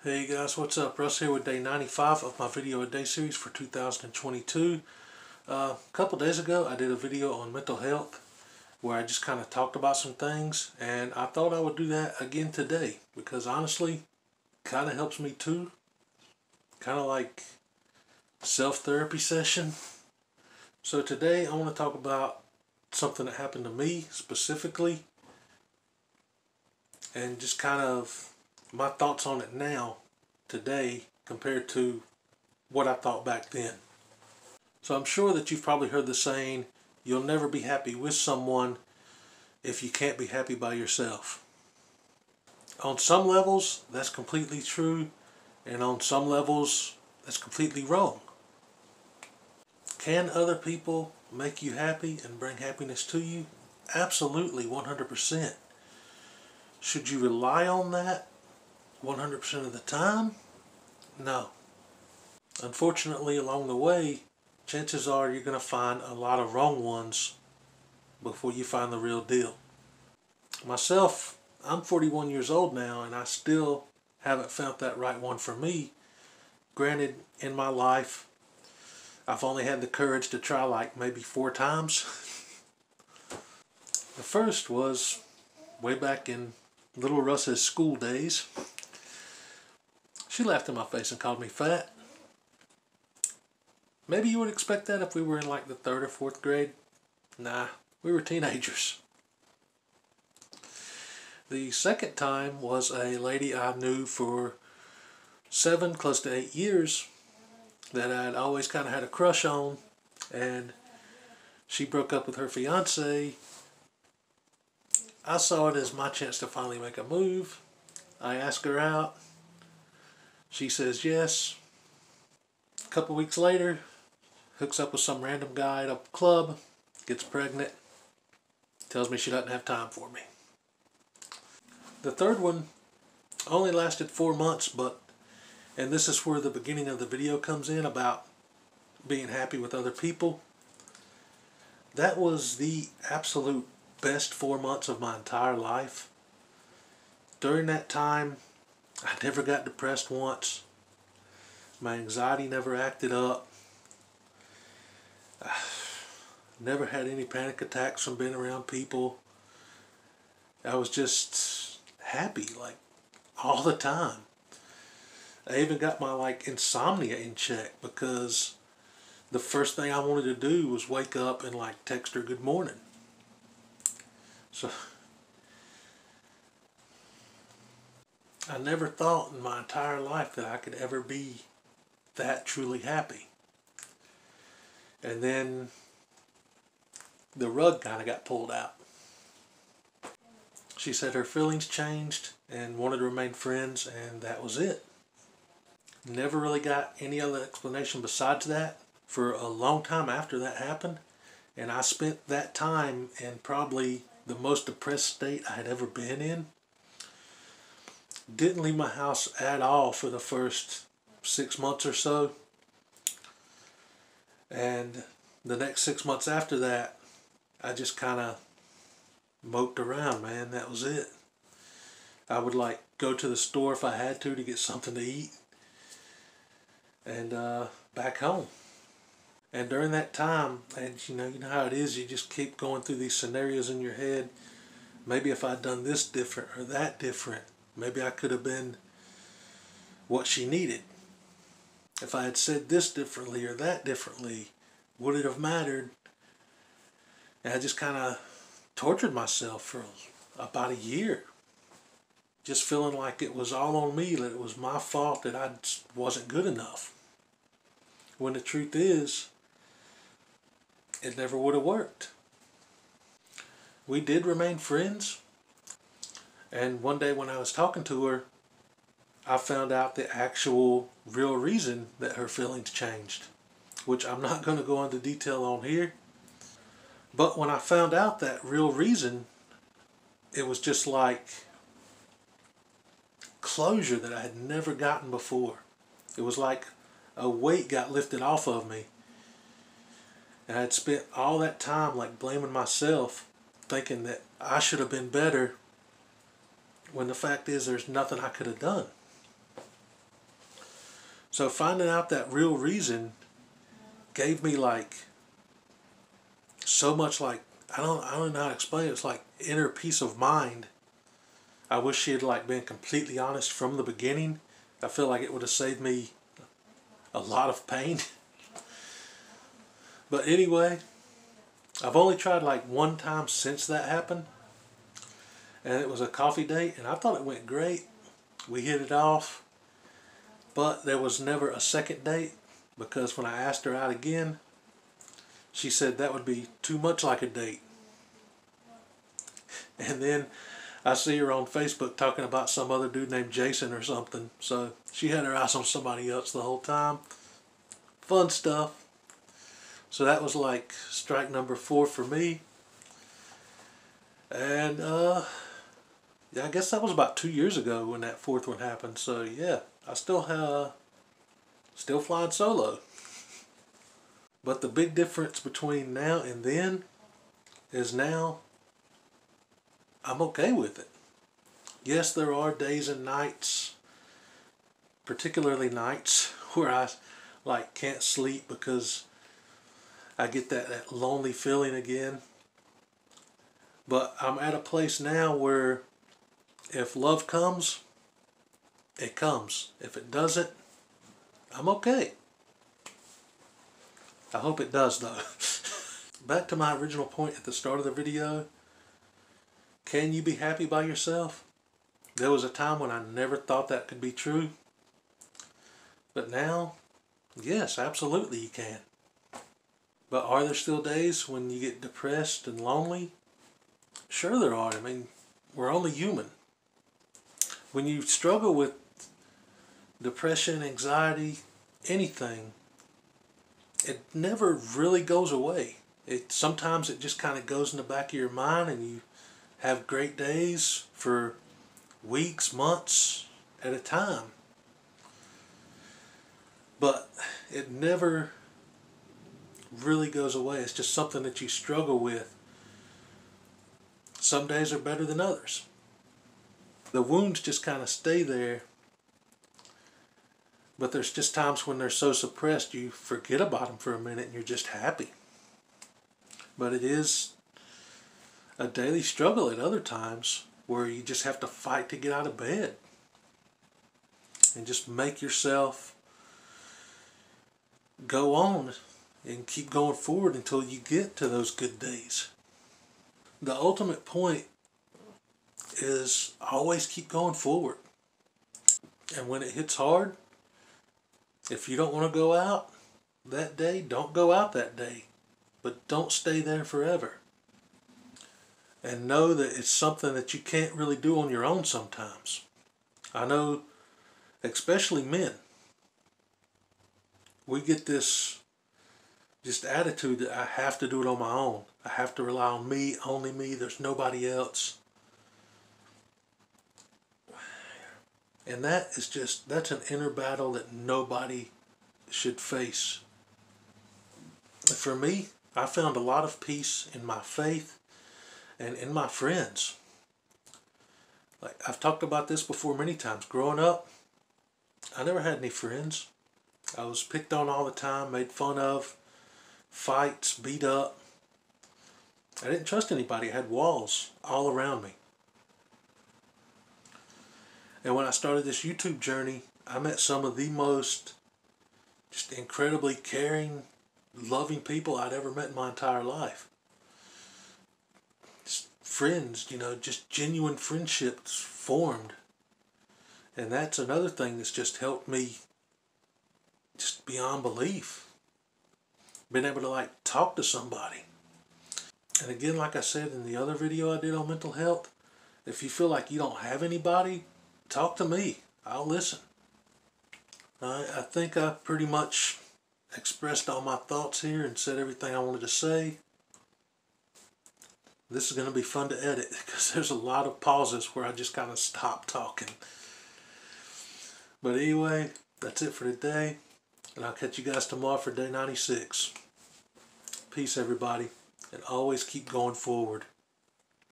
Hey guys, what's up? Russ here with day 95 of my video a day series for 2022. A couple days ago I did a video on mental health where I just kind of talked about some things, and I thought I would do that again today because honestly kind of helps me too. Kind of like self-therapy session. So today I want to talk about something that happened to me specifically and just kind of my thoughts on it now, today, compared to what I thought back then. So I'm sure that you've probably heard the saying, you'll never be happy with someone if you can't be happy by yourself. On some levels, that's completely true, and on some levels, that's completely wrong. Can other people make you happy and bring happiness to you? Absolutely, 100%. Should you rely on that 100% of the time? No. Unfortunately, along the way, chances are you're going to find a lot of wrong ones before you find the real deal. Myself, I'm 41 years old now, and I still haven't found that right one for me. Granted, in my life, I've only had the courage to try like maybe 4 times. The first was way back in little Russ's school days. She laughed in my face and called me fat. Maybe you would expect that if we were in like the 3rd or 4th grade. Nah, we were teenagers. The second time was a lady I knew for 7, close to 8 years that I'd always kind of had a crush on, and she broke up with her fiance. I saw it as my chance to finally make a move. I asked her out. She says yes. A couple weeks later, hooks up with some random guy at a club, gets pregnant, tells me she doesn't have time for me. The third one only lasted 4 months, and this is where the beginning of the video comes in about being happy with other people. That was the absolute best 4 months of my entire life. During that time, I never got depressed once. My anxiety never acted up. I never had any panic attacks from being around people. I was just happy like all the time. I even got my insomnia in check because the first thing I wanted to do was wake up and text her good morning. So I never thought in my entire life that I could ever be that truly happy. And then the rug kind of got pulled out. She said her feelings changed and wanted to remain friends, and that was it. Never really got any other explanation besides that for a long time after that happened. And I spent that time in probably the most depressed state I had ever been in. Didn't leave my house at all for the first 6 months or so. And the next 6 months after that, I just kind of moped around, man. That was it. I would go to the store if I had to get something to eat. And back home. And during that time, and you know how it is, you just keep going through these scenarios in your head. Maybe if I'd done this different or that different, maybe I could have been what she needed. If I had said this differently or that differently, would it have mattered? And I just kind of tortured myself for about a year. Just feeling like it was all on me, that it was my fault that I wasn't good enough. When the truth is, it never would have worked. We did remain friends. And one day when I was talking to her, I found out the actual real reason that her feelings changed, which I'm not going to go into detail on here. But when I found out that real reason, it was just like closure that I had never gotten before. It was like a weight got lifted off of me. And I had spent all that time blaming myself, thinking that I should have been better, when the fact is there's nothing I could have done. So finding out that real reason gave me like so much, like I don't know how to explain it. It's like inner peace of mind. I wish she had like been completely honest from the beginning. I feel like it would have saved me a lot of pain. But anyway, I've only tried like one time since that happened, and it was a coffee date, and I thought it went great. We hit it off, but there was never a second date because when I asked her out again, she said that would be too much like a date. And then I see her on Facebook talking about some other dude named Jason or something. So she had her eyes on somebody else the whole time. Fun stuff. So that was like strike number 4 for me. And yeah, I guess that was about 2 years ago when that 4th one happened. So yeah, I still flying solo. But the big difference between now and then is now I'm okay with it. Yes, there are days and nights, particularly nights, where I like can't sleep because I get that lonely feeling again. But I'm at a place now where if love comes, it comes. If it doesn't, I'm okay. I hope it does though. Back to my original point at the start of the video. Can you be happy by yourself? There was a time when I never thought that could be true. But now, yes, absolutely you can. But are there still days when you get depressed and lonely? Sure there are. I mean, we're only human. When you struggle with depression, anxiety, anything, it never really goes away. Sometimes it just kind of goes in the back of your mind and you have great days for weeks, months at a time. But it never really goes away. It's just something that you struggle with. Some days are better than others. The wounds just kind of stay there. But there's just times when they're so suppressed you forget about them for a minute and you're just happy. But it is a daily struggle at other times where you just have to fight to get out of bed. And just make yourself go on and keep going forward until you get to those good days. The ultimate point is always keep going forward. And when it hits hard, if you don't want to go out that day, don't go out that day. But don't stay there forever. And know that it's something that you can't really do on your own sometimes. I know, especially men, we get this just attitude that I have to do it on my own. I have to rely on me, only me, there's nobody else. And that's an inner battle that nobody should face. For me, I found a lot of peace in my faith and in my friends. Like I've talked about this before many times. Growing up, I never had any friends. I was picked on all the time, made fun of, fights, beat up. I didn't trust anybody. I had walls all around me. And when I started this YouTube journey, I met some of the most just incredibly caring, loving people I'd ever met in my entire life. Just friends, just genuine friendships formed. And that's another thing that's just helped me just beyond belief. Being able to like talk to somebody. And again, like I said in the other video I did on mental health, if you feel like you don't have anybody, talk to me. I'll listen. I think I pretty much expressed all my thoughts here and said everything I wanted to say. This is going to be fun to edit because there's a lot of pauses where I just kind of stop talking. But anyway, that's it for today. And I'll catch you guys tomorrow for day 96. Peace, everybody. And always keep going forward.